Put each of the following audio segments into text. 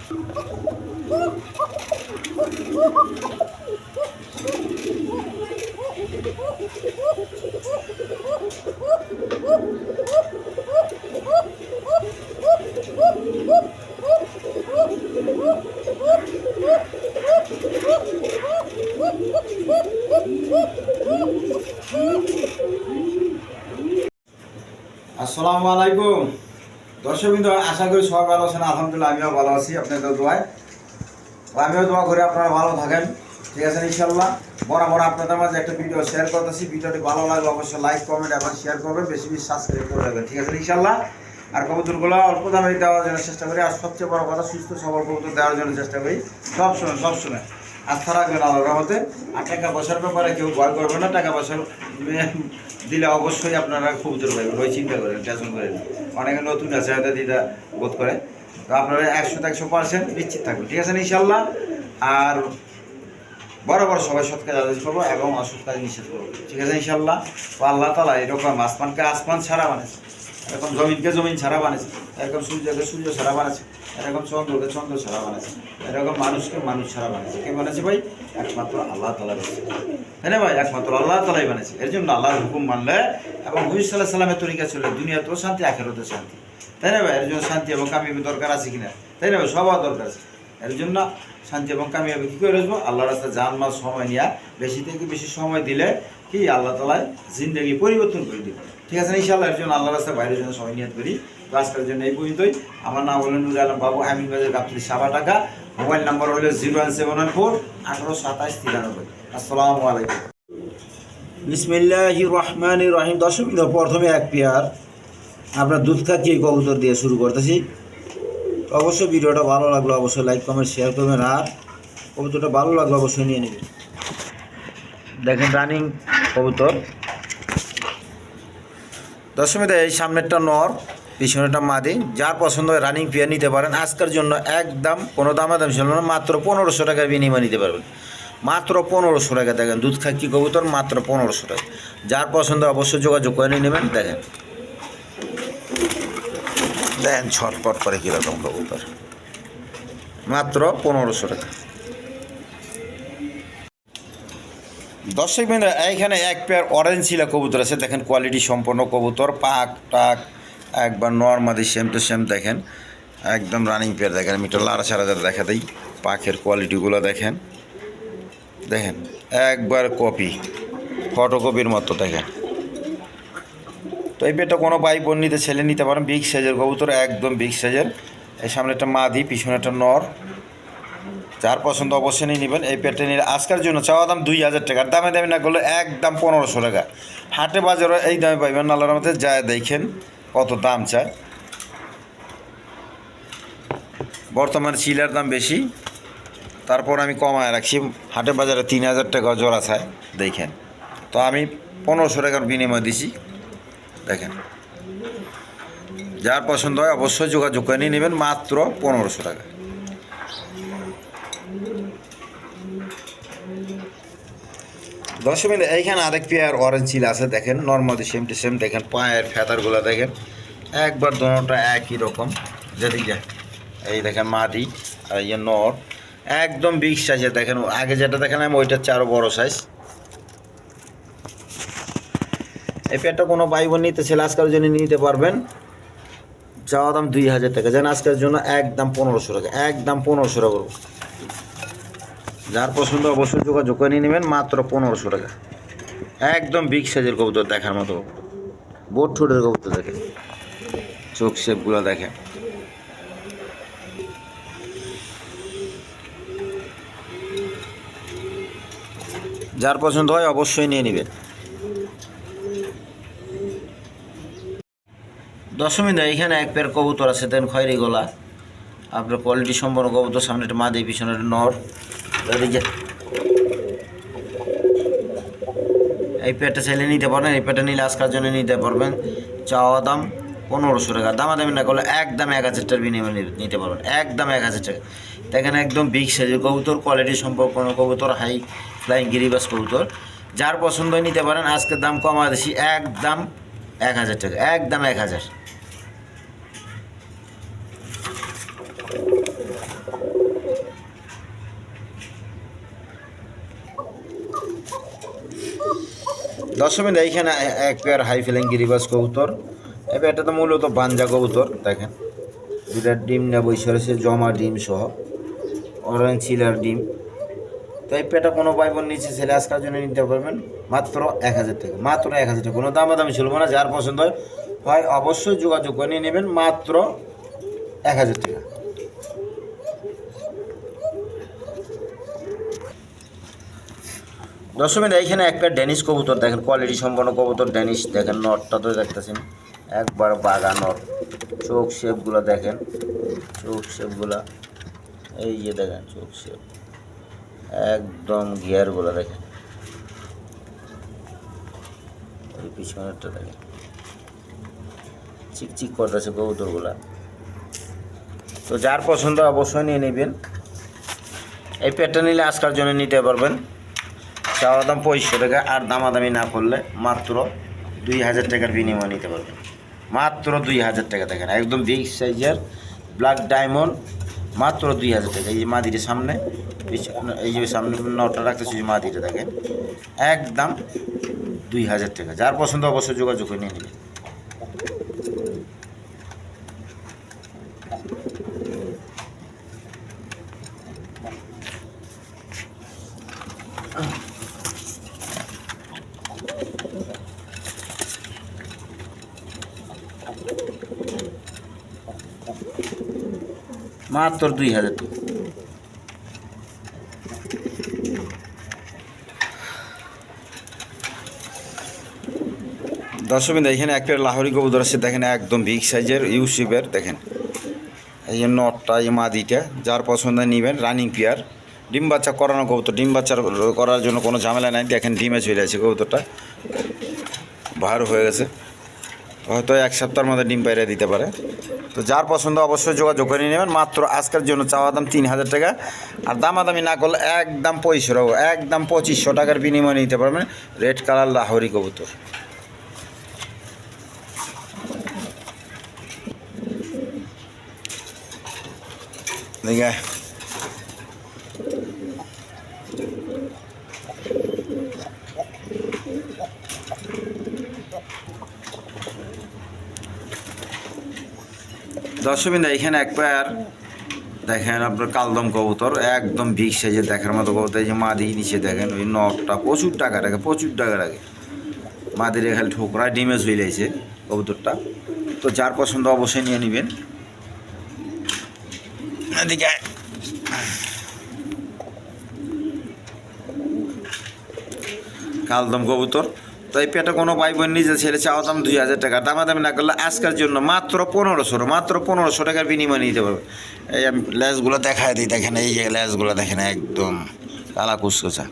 আসসালামু আলাইকুম দর্শকবৃন্দ, আশা করি সবাই ভালো আছেন। আলহামদুলিল্লাহ আমিও ভালো আছি আপনাদের দোয়ায়। আমিও দোয়া করি আপনারা ভালো থাকেন, ঠিক আছে ইনশাল্লাহ। বরাবর আপনাদের মাঝে একটা ভিডিও শেয়ার করতেছি। ভিডিওটি ভালো লাগলে অবশ্যই লাইক কমেন্ট এবং শেয়ার করবেন, বেশি বেশি সাবস্ক্রাইব করে দেবেন, ঠিক আছে ইনশাল্লাহ। আর কবুতরগুলো অল্প দামে দেওয়ার জন্য চেষ্টা করি, আর সবচেয়ে বড় কথা সুস্থ সবল কবুতর দেওয়ার জন্য চেষ্টা করি সবসময় আস্থা রাখবেন আল্লাহর রহমতে। আর টাকা পয়সার ব্যাপারে কেউ ভয় করবে না। টাকা পয়সা দিলে অবশ্যই আপনারা কবুতর পাইবেন, ওই চিন্তা করেন, টেনশন করেন। অনেকে নতুন আছে হয়তো দ্বিধা বোধ করে, তো আপনারা 100% নিশ্চিত থাকবেন, ঠিক আছে ইনশাল্লাহ। আর বরাবর সবাই সৎ কাজ আদেশ করবো এবং অসৎ কাজ নিষেধ করবো, ঠিক আছে ইনশাল্লাহ। তো আল্লাহ তাআলা এরকম আসমানকে আসমান ছাড়া বানিয়েছে, এরকম জমিনকে জমিন ছাড়া বানিয়েছে, এরকম সূর্যকে সূর্য ছাড়া বানিয়েছে, এরকম চন্দ্রকে চন্দ্র ছাড়া বানিয়েছে, এরকম মানুষকে মানুষ ছাড়া বানিয়েছে। কে বানিয়েছে ভাই? একমাত্র আল্লাহ তাআলা বানিয়েছে, তাই না ভাই? একমাত্র আল্লাহ তাআলাই বানিয়েছে। এর জন্য আল্লাহর হুকুম মানলে এবং হুজুর সাল্লাল্লাহু আলাইহি সাল্লামের তরিকা চলে দুনিয়াতেও শান্তি, আখিরাতেও শান্তি, তাই না ভাই? এর জন্য শান্তি এবং কামিয়াবি দরকার আছে কিনা, তাই না ভাই? সবার দরকার আছে। এর জন্য শান্তি এবং কামিয়াবি কী করে আসবো? আল্লাহর রাস্তায় জানমাল সময় নিয়ে বেশি থেকে বেশি সময় দিলে কি আল্লাহ তাআলা জিন্দেগি পরিবর্তন করে দিবে, ঠিক আছে ইনশাআল্লাহ। এর জন্য আল্লাহর রাস্তায় বাইরের জন্য সময় নিয়ত করি। তো আজকের জন্য এই পর্যন্তই। আমার নাম হলো নুর আলম বাবু, আমিন বাজার গাবতলী, সাবা টাকা। মোবাইল নাম্বার হলো 01714 1827 93। আসসালামু আলাইকুম। বিসমিল্লাহির রহমানির রহিম। দর্শক, প্রথমে এক পেয়ার আমরা দুধ খাকিয়ে কবুতর দিয়ে শুরু করতেছি। অবশ্যই ভিডিওটা ভালো লাগলো অবশ্যই লাইক কমেন্ট শেয়ার করবেন, আর কবুতরটা ভালো লাগলো অবশ্যই নিয়ে নেবেন। দেখেন রানিং কবুতর। দশমীতে এই সামনেরটা নর, পিছনেরটা মাদি। যার পছন্দ হয় রানিং পেয়ার নিতে পারেন। আজকের জন্য একদম কোনো দামাদাম ছিল না, মাত্র 1500 টাকার বিনিময় নিতে পারবেন, মাত্র 1500 টাকা। দেখেন দুধ খাকি কবুতর মাত্র 1500 টাকা। যার পছন্দ অবশ্যই যোগাযোগ করে নিয়ে নেবেন। দেখেন দেখেন ছটপট করে কীরকম কবুতর, মাত্র 1500 টাকা। দর্শক বিন্দু, এইখানে এক পেয়ার অরেঞ্জ চিলা কবুতর আছে। দেখেন কোয়ালিটি সম্পন্ন কবুতর, পাক টাক একবার নর্মাদি সেম টু সেম। দেখেন একদম রানিং পেয়ার। দেখেন আমি একটু লাড়া ছাড়া দেখা দিই, পাখের কোয়ালিটিগুলো দেখেন, দেখেন একবার কপি, ফটোকপির মতো। দেখেন তো এই পেয়ারটা কোনো ভাই বোন নিতে ছেলে নিতে পারেন। বিগ সাইজের কবুতর, একদম বিগ সাইজের। এই সামনে একটা মাদি, পিছনে একটা নর। যার পছন্দ অবশ্যই নিয়ে নেবেন। এই পেয়ারটা নিলে আজকের জন্য চাওয়া দাম 2000 টাকা। দামে দামি না করলে একদম 1500 টাকা। হাটে বাজারে এই দামে পাইবেন। আল্লাহর রহমতে যায় দেখেন কত দাম চায়। বর্তমানে চিলার দাম বেশি, তারপর আমি কমায় রাখছি। হাটে বাজারে 3000 টাকা জোড়া চায় দেখেন, তো আমি 1500 টাকার বিনিময় দিছি। দেখেন যার পছন্দ হয় অবশ্যই যোগাযোগ করে নিয়ে নেবেন, মাত্র 1500 টাকা। দর্শক বিন্দু, এইখানে আরেক পেয়ার অরেঞ্জ চিল আছে। দেখেন নর্মালি সেম টু সেম। দেখেন পায়ের ফেদারগুলো দেখেন একবার দোনোটা একই রকম। যেদিকে এই দেখেন মাদি আর ইয়ে নর, একদম বিগ সাইজের। দেখেন আগে যেটা দেখেন আমি ওইটার চেয়ে আরও বড়ো সাইজ। এই পেয়ারটা কোনো ভাই বোন নিতে ছেলে আজকের জন্য নিতে পারবেন। চাওয়া দাম 2000 টাকা। যেন আজকের জন্য একদম 1500 টাকা, একদম 1500 টাকা করবো। যার পছন্দ অবশ্যই যোগাযোগ করে নিয়ে নেবেন, মাত্র 1500 টাকা। একদম বিগ সাইজের কবুতর, দেখার মতো বোট ঠোঁটের কবুতর। দেখেন চোখ শেপগুলো দেখেন। যার পছন্দ হয় অবশ্যই নিয়ে নেবেন। দশমিন এখানে এক পেয়ার কবুতর আছে। দেন খয়েরি গলা, আপনার কোয়ালিটি সম্পন্ন কবুতর। সামনে একটা মাদি, পিছনে একটা নর। এই পেয়ারটা চাইলে নিতে পারবেন। এই পেয়ারটা নিলে আজকের জন্য নিতে পারবেন। চাওয়া দাম 1500 টাকা। দামাদামি না করলে একদম 1000 টাকার বিনিময় নিতে পারবেন, একদম 1000 টাকা। দেখেন একদম বিগ সাইজের কবুতর, কোয়ালিটি সম্পন্ন কবুতর, হাই ফ্লাইং গিরিবাস কবুতর। যার পছন্দ নিতে পারেন। আজকের দাম কমা দিছি, একদম 1000 টাকা, একদম 1000। দশমিন এইখানে এক পেয়ার হাই ফিলিং গিরিবাস কবুতর। এবার এটা তো মূলত বাঞ্জা কবুতর দেখেন, দুটা ডিম না বসে রয়েছে জমা ডিম সহ, অরেঞ্জ চিলার ডিম। তো এই পেটা কোনো ভাই বোন নিচে ছেলে আজকার জন্য নিতে পারবেন মাত্র 1000 টাকা, মাত্র 1000 টাকা। কোনো দামাদামি ছিল না, যার পছন্দ হয় অবশ্যই যোগাযোগ করে নিয়ে নেবেন মাত্র 1000 টাকা। দশমিন এইখানে একটা ড্যানিশ কবুতর দেখেন, কোয়ালিটি সম্পন্ন কবুতর ড্যানিশ দেখেন, নটটা তো দেখতেছেন একবার বাগা নট। চোখ শেপগুলো দেখেন, চোখ শেপগুলো এই যে দেখেন, চোখ শেপ একদম গিয়ারগুলো দেখেন, ওই পিছনেরটা দেখেন চিকচিক করতেছে কবুতরগুলা। তো যার পছন্দ অবশ্যই নিয়ে নেবেন। এই পেটটা নিলে আজকার জন্য নিতে পারবেন, চাওয়া দাম 2500 টাকা, আর দামাদামি না করলে মাত্র 2000 টাকার বিনিময় নিতে পারবেন, মাত্র 2000 টাকা। দেখেন একদম বিগ সাইজের ব্ল্যাক ডায়মন্ড, মাত্র 2000 টাকা। এই যে মাদির সামনে, এই যে সামনে নটা রাখতেছি, যে মাদিটা দেখেন একদম 2000 টাকা। যার পছন্দ অবশ্যই যোগাযোগ করে নিয়ে নেবেন। মাত্র 2000 টাকা। দর্শকবৃন্দ এখানে একটা লাহোরি কবুতর আছে দেখেন, একদম বিগ সাইজের ইউসিফের দেখেন, এই যে নটটা, এই মাদিটা, যার পছন্দ নেবেন। রানিং পেয়ার, ডিম বাচ্চা করানো কবুতর, ডিম বাচ্চা করার জন্য কোনো ঝামেলা নাই। দেখেন ডিমে চলে আছে কবুতরটা, বার হয়ে গেছে, হয়তো 1 সপ্তাহের মধ্যে ডিম পাইরে দিতে পারে। তো যার পছন্দ অবশ্যই যোগাযোগ করে নেবেন। মাত্র আজকের জন্য চাওয়া দাম 3000 টাকা, আর দামাদামি না করলে একদম 2500, একদম 2500 টাকার বিনিময়ে নিতে পারবেন রেড কালার লাহোরি কবুতর। দেখে দর্শকবৃন্দ এখানে এক পেয়ার দেখেন আপনার কালদম কবুতর, একদম বিগ সাইজের দেখার মতো কবুতর। এই যে মাদি নিচে দেখেন, ওই নটটা প্রচুর টাকা রাখে, প্রচুর টাকা রাখে। মাদির খালি ঠোকরা ডিমে ঝুলাইছে কবুতরটা। তো যার পছন্দ অবশ্যই নিয়ে নেবেন। এদিকে কালদম কবুতর। তো এই পেটে কোনো ভাই বোন নিজে ছেলে চাওয়া দাম 2000 টাকা, দামাদামি না করলে আজকের জন্য মাত্র 1500, মাত্র 1500 টাকার বিনিময় নিতে পারবে। এই আমি লেজগুলো দেখায় দিই, দেখেন এই যে লেজগুলো দেখেন একদম কালা কুচকুচা,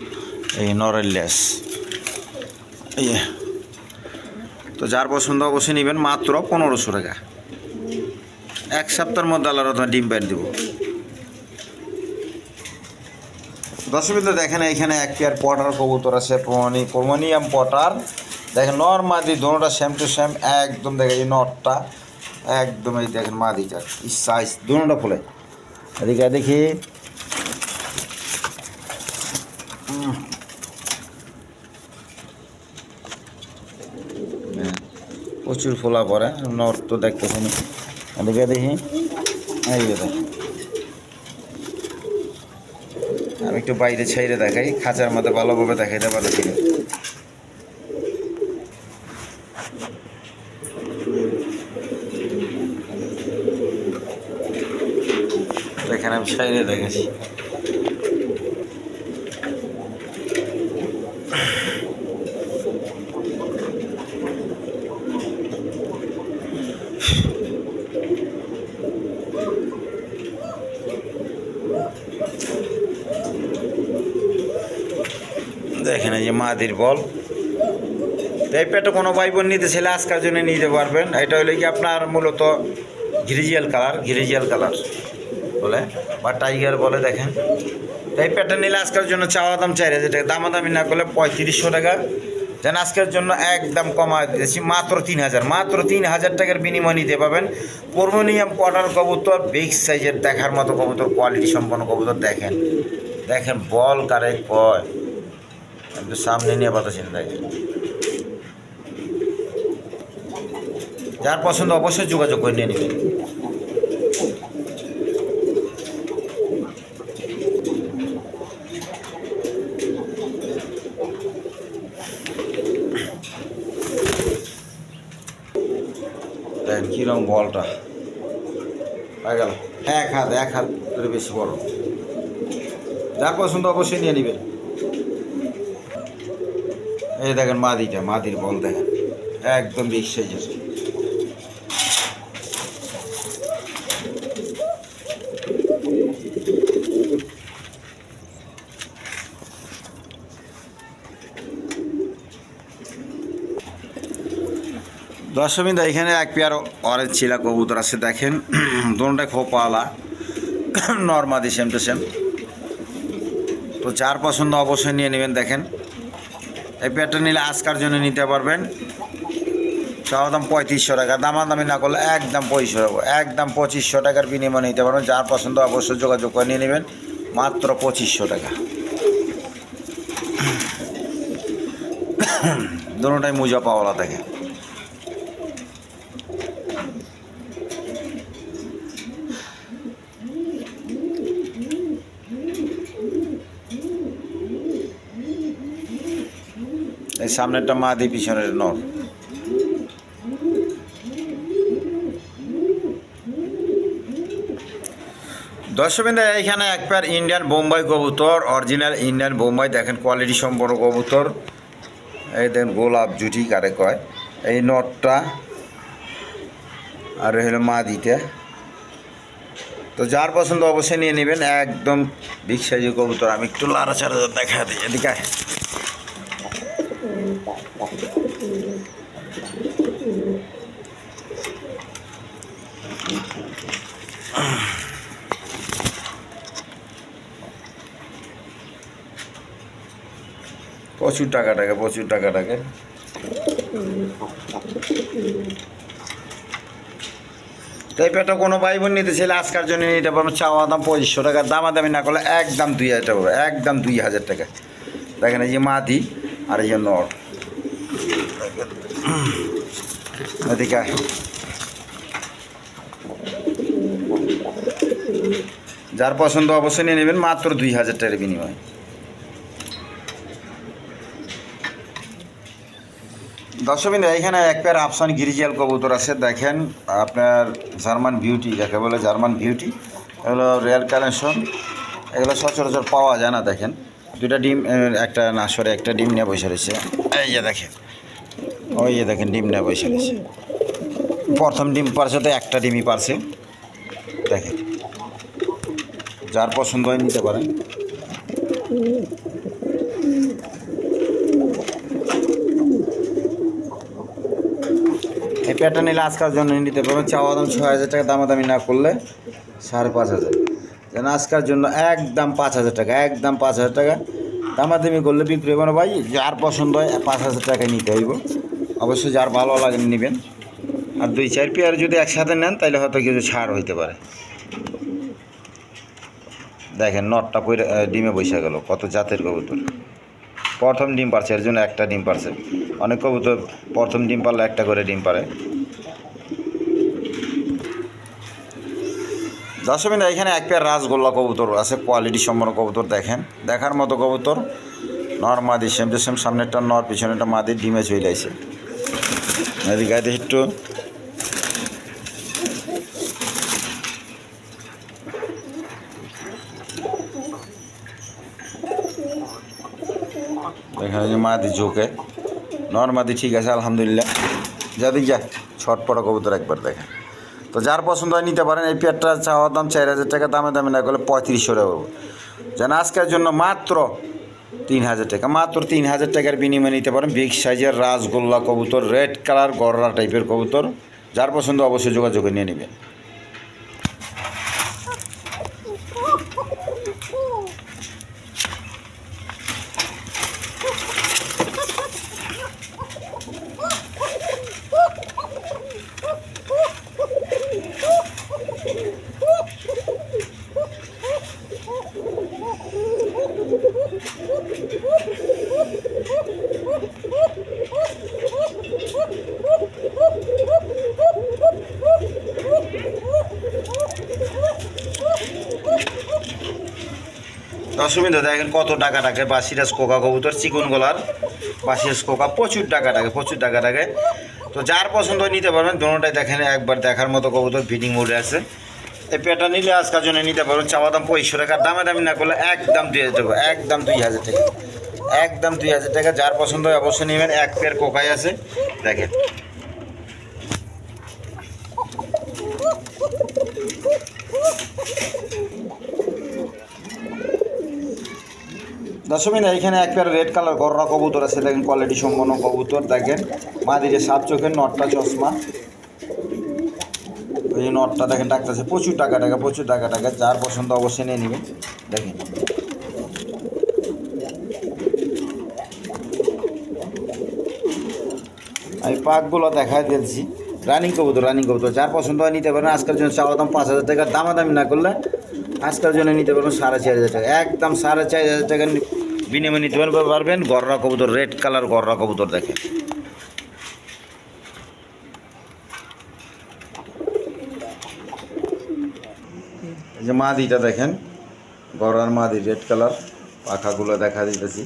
এই নরের লেজ এই। তো যার পছন্দ অবশ্যই নেবেন মাত্র 1500 টাকা। 1 সপ্তাহের মধ্যে আল্লাহর ডিম প্যাট দেবো। দর্শকবৃন্দ দেখেন এইখানে এক পেয়ার পটার কবুতর আছে, পোমানিয়াম পটার দেখেন, নর মাদি দোনোটা সেম টু সেম একদম। দেখেন এই নটটা একদম, এই দেখেন মাদিটা সাইজ দোনোটা ফুলে। এদিকে দেখি প্রচুর ফোলা পরে, নট তো দেখতেছেন। এদিকে দেখি এই যে দেখেন, আমি একটু বাইরে ছাইরে দেখাই, খাঁচার মধ্যে ভালোভাবে দেখাইতে পারো কিনা। দেখেন আমি ছাইরে দেখাচ্ছি। দেখেন এই যে মাদির বল। এই পেটে কোনো ভাই বোন নিতে ছেলে আজকের জন্য নিতে পারবেন। এটা হলো কি আপনার মূলত ঘিরিজিয়াল কালার বলে বা টাইগার বলে। দেখেন এই পেটে নিলে আজকের জন্য চাওয়া দাম 4000 টাকা, দামাদামি না করলে 3500 টাকা। যেন আজকের জন্য একদম কমায় দিয়েছি মাত্র 3000, মাত্র 3000 টাকার বিনিময় নিতে পাবেন পোমানিয়াম পটার কবুতর, বিগ সাইজের দেখার মতো কবুতর, কোয়ালিটি সম্পন্ন কবুতর। দেখেন দেখেন বল কারে কয়, একটু সামনে নিয়ে পাচ্ছেন। দেখেন যার পছন্দ অবশ্যই যোগাযোগ করে নিয়ে নেবেন। দেখেন কীরকম বলটা হয়ে গেল, এক হাত করে বেশি বড়। যার পছন্দ অবশ্যই নিয়ে নেবেন। এই দেখেন মাদির বল দেখেন একদম বিগ সাইজের। দর্শকবৃন্দ, এখানে এক পেয়ার অরেঞ্জ চিলা কবুতর আছে দেখেন, দুটোটাই খোপাওয়ালা, নর্মাদি সেম টু সেম। তো যার পছন্দ অবশ্যই নিয়ে নেবেন। দেখেন এই পেয়ারটা নিলে আজকার জন্য নিতে পারবেন, চাওয়া দাম 3500 টাকা, দামাদামি না করলে একদম 2500 টাকার বিনিময়ে নিতে পারবেন। যার পছন্দ অবশ্যই যোগাযোগ করে নিয়ে নেবেন, মাত্র 2500 টাকা। দুটোটাই মুজা পাওয়ালা থাকে। এই সামনেরটা মাদি, পিছনের নর। দর্শকবৃন্দ, এখানে এক পেয়ার ইন্ডিয়ান বোম্বাই কবুতর, অরিজিনাল ইন্ডিয়ান বোম্বাই। দেখেন কোয়ালিটি সম্পন্ন কবুতর। এই দেখেন গোলাপ জুটি কারে কয়, এই নটটা আর হলো মাদিটা। তো যার পছন্দ অবশ্যই নিয়ে নেবেন, একদম বিগ সাইজের কবুতর। আমি একটু লাড়াচাড়া দেখা দিই, এদিকে প্রচুর টাকা টাকা। তো এই পেটা কোনো ভাই বোন নিতে চাইলে আজকার জন্য নিতে পারবেন, চাওয়া দাম 2500 টাকা, দামাদামি না করলে একদম 2000 টাকা, একদম 2000 টাকা। দেখেন এই যে মাদি আর এই যে নর। এদিকে যার পছন্দ অবশ্যই নিয়ে নেবেন, মাত্র 2000 টাকার বিনিময়ে। দর্শকবৃন্দ, এখানে এক পেয়ার আফসান গিরিজাল কবুতর আছে দেখেন, আপনার জার্মান বিউটি যাকে বলে, জার্মান বিউটি। এগুলো রেয়ার কালেকশন, এগুলো সচরাচর পাওয়া যায় না। দেখেন দুটা ডিম, একটা নাসরে একটা ডিম নিয়ে বসে রয়েছে। এই যে দেখেন, ওই যে দেখেন ডিম নিয়ে বসে রয়েছে। প্রথম ডিম পারছে, তো একটা ডিমই পারছে। দেখেন যার পছন্দ হয় নিতে পারেন। এই পেয়ারটা নিলে আজকার জন্য নিতে পারবেন, চাওয়া দাম 6000 টাকা, দামাদামি না করলে 5500। যেন আজকার জন্য একদম 5000 টাকা, একদম 5000 টাকা। দামাদামি করলে বিক্রি হবে না ভাই। যার পছন্দ হয় 5000 টাকায় নিতে হইব। অবশ্যই যার ভালো লাগে নেবেন। আর 2-4 পেয়ার যদি একসাথে নেন তাহলে হয়তো কিছু ছাড় হইতে পারে। দেখেন নটটা ডিমে বসে গেল, কত জাতের কবুতর। প্রথম ডিম পারছে, এর জন্য একটা ডিম পারছে। অনেক কবুতর প্রথম ডিম পারলে একটা করে ডিম পারে। দর্শকবৃন্দ, এখানে এক পেয়ার রাজগোল্লা কবুতর আছে, কোয়ালিটি সম্পন্ন কবুতর। দেখেন দেখার মতো কবুতর, নর মাদি সেম টু সেম। সামনেরটা নর, পিছনেরটা মাদি, ডিমে চলে আসে। এদিকে একটু এখানে যে মাদি ঝোঁকে, নর মাদি ঠিক আছে আলহামদুলিল্লাহ। যাদিক যা ছটপটা কবুতর একবার দেখেন। তো যার পছন্দ হয় নিতে পারেন। এই পেয়ারটা চাওয়ার দাম 4000 টাকা, দামে না করলে 3500 টাকা পাবো। যেন আজকের জন্য মাত্র 3000 টাকা, মাত্র 3000 টাকার বিনিময়ে নিতে পারেন। বিগ সাইজের রাজগোল্লা কবুতর, রেড কালার গররা টাইপের কবুতর। যার পছন্দ অবশ্যই যোগাযোগ নিয়ে নেবেন। দশমিন দেখেন কত টাকা টাকা বা সিরাজ কোকা কবুতর চিকন গলার বা সিরাজ কোকা প্রচুর টাকা টাকা। তো যার পছন্দ হয় নিতে পারবেন, দোনোটাই দেখেন একবার দেখার মতো কবুতর, ফিটিং মোডে আছে। এই পেটা নিলে আজকের জন্য নিতে পারবেন, চাওয়া দাম 2500 টাকা, দামি না করলে একদম 2000 টাকা, একদম 2000 টাকা, একদম 2000 টাকা। যার পছন্দ হয় অবশ্যই নেবেন। এক পেয়ার কোকাই আছে দেখেন। দশমিন এখানে এক পেয়ার রেড কালার গররা কবুতর আছে দেখেন, কোয়ালিটি সম্পন্ন কবুতর দেখেন। মাদিরে 7 চোখের, নটটা চশমা, এই নটটা দেখেন ডাকতেছে প্রচুর টাকা টাকা। যার পছন্দ অবশ্যই নিয়ে নেবেন দেখেন। আমি পাকগুলো দেখাই দিয়েছি, রানিং কবুতর। যার পছন্দ হয় নিতে পারেন। আজকের জন্য চাওয়া দাম 5000 টাকা, দামি না করলে আজকের জন্য নিতে পারবেন 4500 টাকা, একদম 4500 টাকা বিনিময় নিতে পারবেন। গররা কবুতর, রেড কালার গররা কবুতর দেখেন। এই যে মাদিটা দেখেন, গররার মাদি রেড কালার, পাখাগুলো দেখা দিতেছি,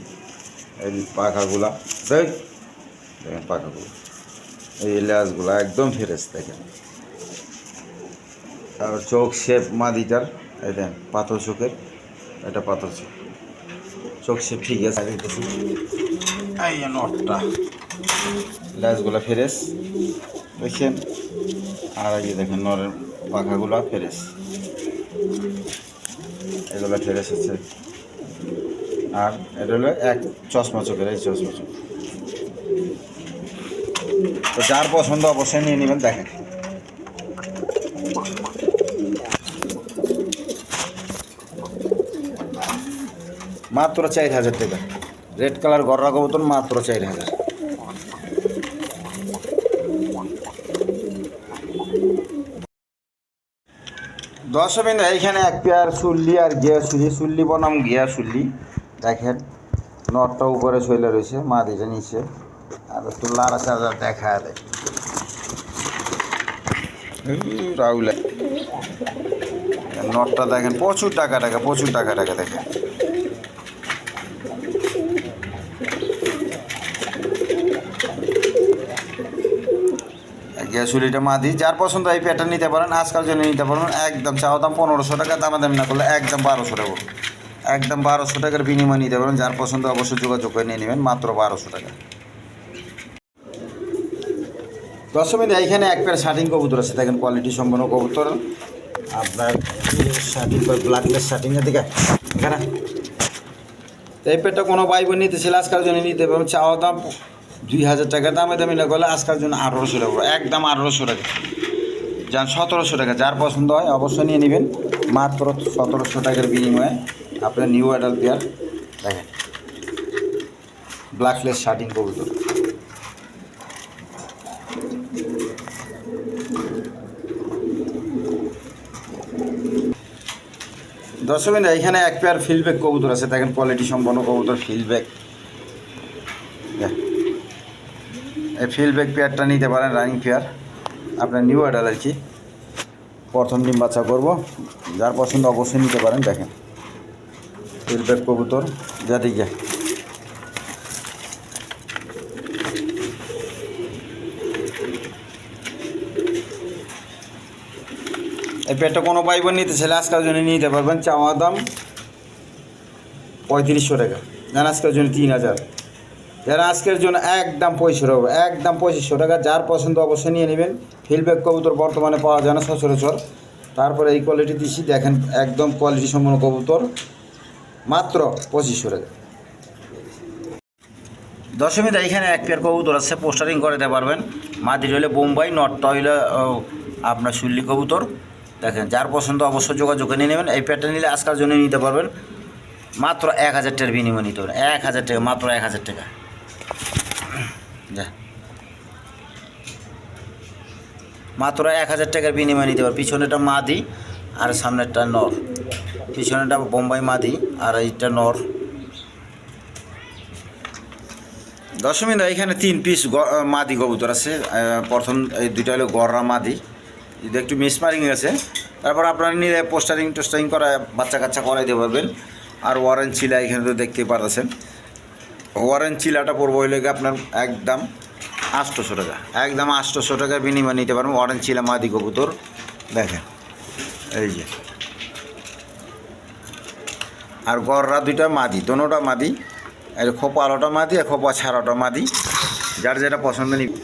এই পাখাগুলা দেখেন, পাখাগুলো, এই লেজগুলো একদম ফ্রেশ দেখেন। আর চোখ শেপ মাদিটার, এই দেখেন পাথর চোখের, এটা পাথর চোখ শেপ ঠিক আছে দিতেছি। এই নটটা, লেজগুলো ফ্রেশ দেখছেন। আর এই দেখেন নরের পাখাগুলো ফ্রেশ, এগুলো ফ্রেশ আছে। আর এটা হলো এক চশমা চোখের, এই চশমা চোখ। তো যার পছন্দ অবশ্যই নিয়ে নেবেন দেখেন। মাত্র 4000 টাকা, রেড কালার গররা কবুতর মাত্র 4000। দশমিন এইখানে এক পেয়ার চুল্লি আর গিয়া চুল্লি বনাম গিয়া চুল্লি দেখেন। নটটা উপরে চলে রয়েছে, মাদিটা নিচে, আর একটু লাড়া চার্জার দেখা দেয় রাউলে। নটটা দেখেন প্রচুর টাকা দেখেন। গ্যাসুলিটা মাদি, যার পছন্দ এই পেয়ারটা নিতে পারেন। আজকাল জন্য নিতে পারেন, একদম চাওয়া দাম 1500 টাকা, দামি না করলে একদম 1200 টাকা, একদম 1200 টাকার বিনিময় নিতে পারেন। যার পছন্দ অবশ্যই যোগাযোগ করে নিয়ে নেবেন, মাত্র 1200 টাকা। দশমিন এইখানে এক পেয়ার শার্টিং কবুতর আছে দেখেন, কোয়ালিটি সম্পন্ন কবুতর। আপনার শার্টিং ব্ল্যাকলেস শার্টিংয়ের দিকে এখানে এই পেয়ারটা কোনো ভাই বোন নিতে ছিল, আজকাল জন্য নিতে পারবেন। চাওয়া দাম 2000 টাকা, দামি না করলে আজকাল জন্য 1800 টাকা, একদম 1800 টাকা, যান 1700 টাকা। যার পছন্দ হয় অবশ্যই নিয়ে নেবেন, মাত্র 1700 টাকার বিনিময়ে আপনার নিউ অ্যাডাল পেয়ার দেখেন, ব্ল্যাকলেস শার্টিং কবুতর। দশমিন এইখানে এক পেয়ার ফিল্ডব্যাক কবুতর আছে দেখেন, কোয়ালিটি সম্পন্ন কবুতর ফিল্ডব্যাক। এই ফিল্ডব্যাক পেয়ারটা নিতে পারেন, রানিং পেয়ার, আপনার নিউ অ্যাডাল আর কি, প্রথম ডিম বাচ্চা করবো। যার পছন্দ অবশ্যই নিতে পারেন দেখেন, ফিল্ডব্যাক কবুতর যাদিকে। এই পেয়ারটা কোনো ভাই বোন নিতে চাইলে আজকের জন্য নিতে পারবেন। চাওয়া দাম 3500 টাকা, যান আজকের জন্য 3000, যারা আজকের জন্য একদম 2500 হবে, একদম 2500 টাকা। যার পছন্দ অবশ্যই নিয়ে নেবেন। ফিল্ডব্যাক কবুতর বর্তমানে পাওয়া যায় না সচরাচর, তারপরে এই কোয়ালিটি দিচ্ছি দেখেন, একদম কোয়ালিটি সম্পন্ন কবুতর, মাত্র 2500 টাকা। দশমীতে এইখানে এক পেয়ার কবুতর আছে, পোস্টারিং করে দিতে পারবেন। মাদি হইলে বোম্বাই, নটটা হইলে আপনার শুল্লি কবুতর দেখেন। যার পছন্দ অবশ্যই যোগাযোগ নিয়ে নেবেন। এই পেয়ারটা নিলে আজকের জন্য নিতে পারবেন, মাত্র 1000 টাকার বিনিময় নিতে পারবেন, 1000 টাকা, মাত্র 1000 টাকা। মাত্র 1000 টাকার বিনিময় নিতে পারবেন। পিছনেটা মাদি আর সামনেরটা নর, পিছনেটা বোম্বাই মাদি আর এইটা নর। দশমিন এখানে 3 পিস মাদি কবুতর আছে। প্রথম এই দুইটা হলো গররা মাদি, যদি একটু মিসমারিং আছে। তারপর আপনারা নিলে পোস্টারিং টোস্টারিং করা বাচ্চা কাচ্চা করাই দিতে পারবেন। আর অরেঞ্জ চিলা এখানে তো দেখতে পারতেছেন। অরেঞ্জ চিলাটা পড়বো হইলে আপনার একদম 800 টাকা, একদম 800 টাকার বিনিময় নিতে পারবেন অরেঞ্জ চিলা মাদি কবুতর। দেখেন এই যে, আর গররা দুইটা মাদি, দোনোটা মাদি, এই খোপা আলোটা মাদি আর খোপা ছাড়াটা মাদি, যার যেটা পছন্দ নিবে।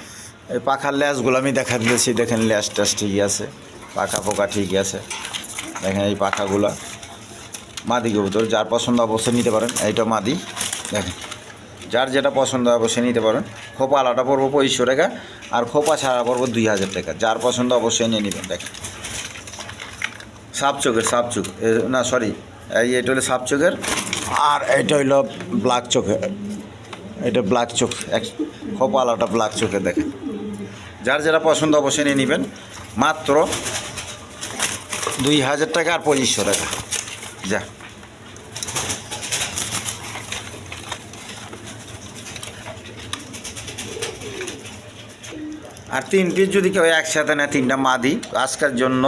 এই পাখার ল্যাসগুলো আমি দেখা দিয়েছি, দেখেন ল্যাস ট্যাস ঠিকই আছে, পাখা পোকা ঠিকই আছে। দেখেন এই পাখাগুলো মাদি কবুতর, যার পছন্দ অবশ্যই নিতে পারেন। এইটা মাদি, দেখেন যার যেটা পছন্দ অবশ্যই নিতে পারেন। খোপা আলাটা পড়বো 2500 টাকা, আর খোপা ছাড়া পড়বো 2000 টাকা। যার পছন্দ অবশ্যই নিয়ে নেবেন। দেখেন সাপ চোখের, সাপ চোখ না সরি, এটা হলো সাপ চোখের, আর এটা হইলো ব্ল্যাক চোখের। এটা ব্ল্যাক চোখ, এক খোপা আলাটা ব্ল্যাক চোখের। দেখেন যার যেটা পছন্দ অবশ্যই নিয়ে নেবেন। মাত্র 2000 টাকা আর 2500 টাকা। যা আর 3 পিস যদি কেউ একসাথে নেয়, 3টা মাদি আজকের জন্য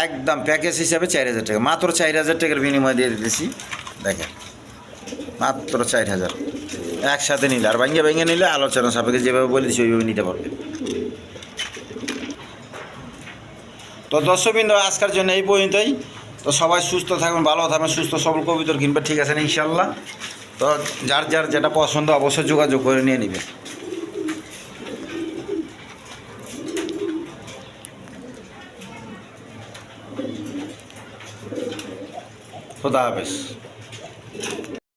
একদম প্যাকেজ হিসাবে 4000 টাকা, মাত্র 4000 টাকার বিনিময় দিয়ে দিতেছি। দেখেন মাত্র 4000 একসাথে নিলে, আর ভেঙে ভেঙে নিলে আলোচনা সাপেক্ষে যেভাবে বলে দিচ্ছি ওইভাবে নিতে পারবে। তো দর্শকবৃন্দ আজকের জন্য এই পর্যন্তই। তো সবাই সুস্থ থাকবেন, ভালো থাকবেন, সুস্থ সবল কবুতর কিনবে, ঠিক আছে না ইনশাল্লাহ। তো যার যার যেটা পছন্দ অবশ্যই যোগাযোগ করে নিয়ে নেবে। খোদা হাফেজ।